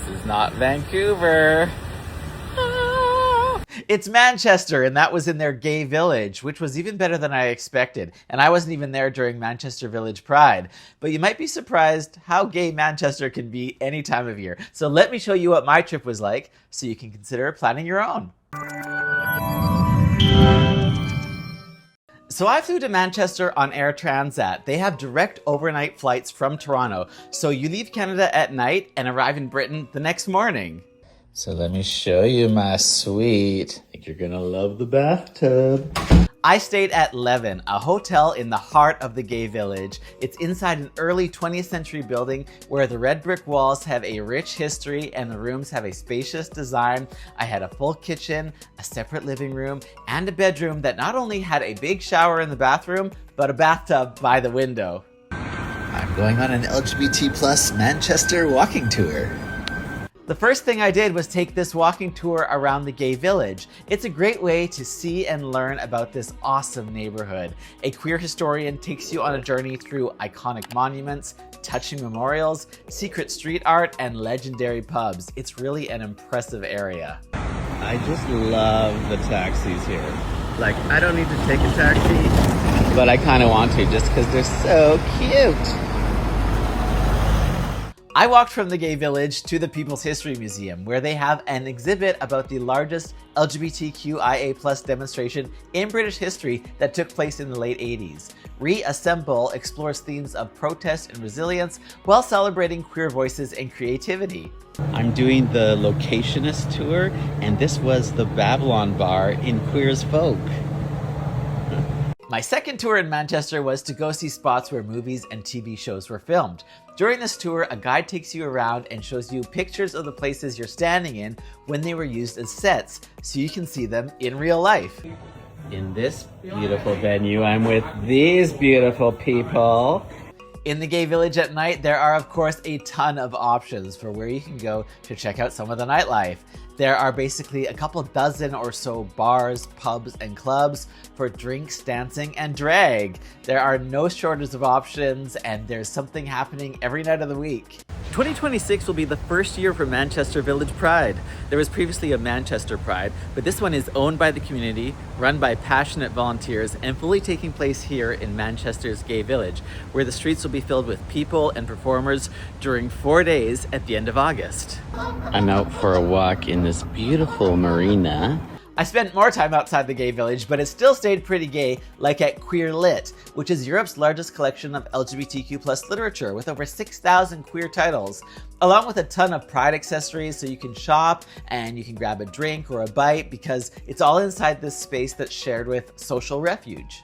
is not Vancouver. It's Manchester, and that was in their gay village, which was even better than I expected. And I wasn't even there during Manchester Village Pride. But you might be surprised how gay Manchester can be any time of year. So let me show you what my trip was like so you can consider planning your own. So I flew to Manchester on Air Transat. They have direct overnight flights from Toronto. So you leave Canada at night and arrive in Britain the next morning. So let me show you my suite. I think you're gonna love the bathtub. I stayed at LEVEN, a hotel in the heart of the gay village. It's inside an early 20th century building where the red brick walls have a rich history and the rooms have a spacious design. I had a full kitchen, a separate living room, and a bedroom that not only had a big shower in the bathroom, but a bathtub by the window. I'm going on an LGBT+ Manchester walking tour. The first thing I did was take this walking tour around the gay village. It's a great way to see and learn about this awesome neighborhood. A queer historian takes you on a journey through iconic monuments, touching memorials, secret street art, and legendary pubs. It's really an impressive area. I just love the taxis here. Like, I don't need to take a taxi, but I kind of want to just because they're so cute. I walked from the gay village to the People's History Museum, where they have an exhibit about the largest LGBTQIA+ demonstration in British history that took place in the late 80s. Reassemble explores themes of protest and resilience while celebrating queer voices and creativity. I'm doing the Locationist Tour, and this was the Babylon Bar in Queer as Folk. My second tour in Manchester was to go see spots where movies and TV shows were filmed. During this tour, a guide takes you around and shows you pictures of the places you're standing in when they were used as sets, so you can see them in real life. In this beautiful venue, I'm with these beautiful people. In the gay village at night, there are of course a ton of options for where you can go to check out some of the nightlife. There are basically a couple dozen or so bars, pubs, and clubs for drinks, dancing, and drag. There are no shortage of options, and there's something happening every night of the week. 2026 will be the first year for Manchester Village Pride. There was previously a Manchester Pride, but this one is owned by the community, run by passionate volunteers, and fully taking place here in Manchester's gay village, where the streets will be filled with people and performers during 4 days at the end of August. I'm out for a walk in this beautiful marina. I spent more time outside the gay village, but it still stayed pretty gay, like at Queer Lit, which is Europe's largest collection of LGBTQ+ literature with over 6,000 queer titles, along with a ton of pride accessories so you can shop and you can grab a drink or a bite because it's all inside this space that's shared with Social Refuge.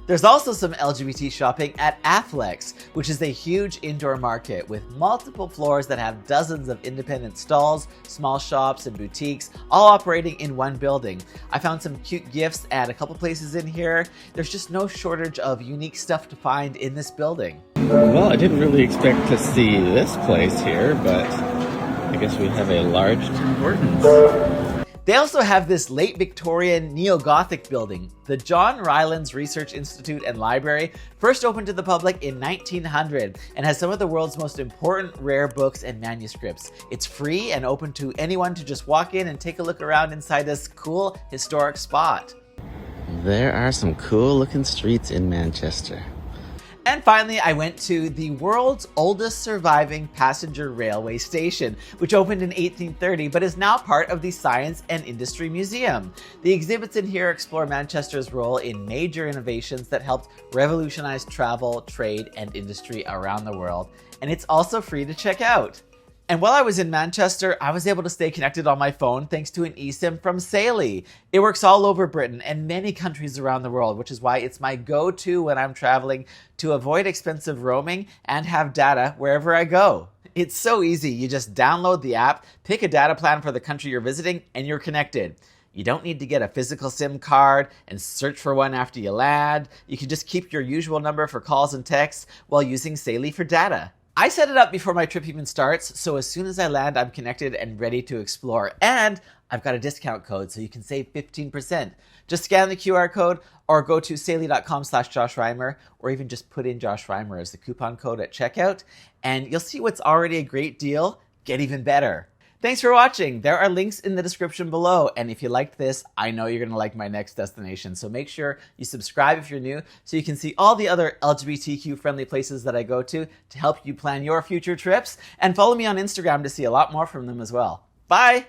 There's also some LGBT shopping at Afflecks, which is a huge indoor market with multiple floors that have dozens of independent stalls, small shops, and boutiques, all operating in one building. I found some cute gifts at a couple places in here. There's just no shortage of unique stuff to find in this building. Well, I didn't really expect to see this place here, but I guess we have a large Tim Hortons. They also have this late Victorian neo-Gothic building. The John Rylands Research Institute and Library first opened to the public in 1900 and has some of the world's most important rare books and manuscripts. It's free and open to anyone to just walk in and take a look around inside this cool historic spot. There are some cool looking streets in Manchester. And finally, I went to the world's oldest surviving passenger railway station, which opened in 1830, but is now part of the Science and Industry Museum. The exhibits in here explore Manchester's role in major innovations that helped revolutionize travel, trade, and industry around the world. And it's also free to check out. And while I was in Manchester, I was able to stay connected on my phone thanks to an eSIM from Saily. It works all over Britain and many countries around the world, which is why it's my go-to when I'm traveling to avoid expensive roaming and have data wherever I go. It's so easy. You just download the app, pick a data plan for the country you're visiting, and you're connected. You don't need to get a physical SIM card and search for one after you land. You can just keep your usual number for calls and texts while using Saily for data. I set it up before my trip even starts, so as soon as I land, I'm connected and ready to explore. And I've got a discount code, so you can save 15%. Just scan the QR code or go to saily.com/Josh Reimer, or even just put in Josh Reimer as the coupon code at checkout, and you'll see what's already a great deal get even better. Thanks for watching. There are links in the description below, and if you liked this, I know you're gonna like my next destination, so make sure you subscribe if you're new so you can see all the other LGBTQ friendly places that I go to help you plan your future trips, and follow me on Instagram to see a lot more from them as well. Bye!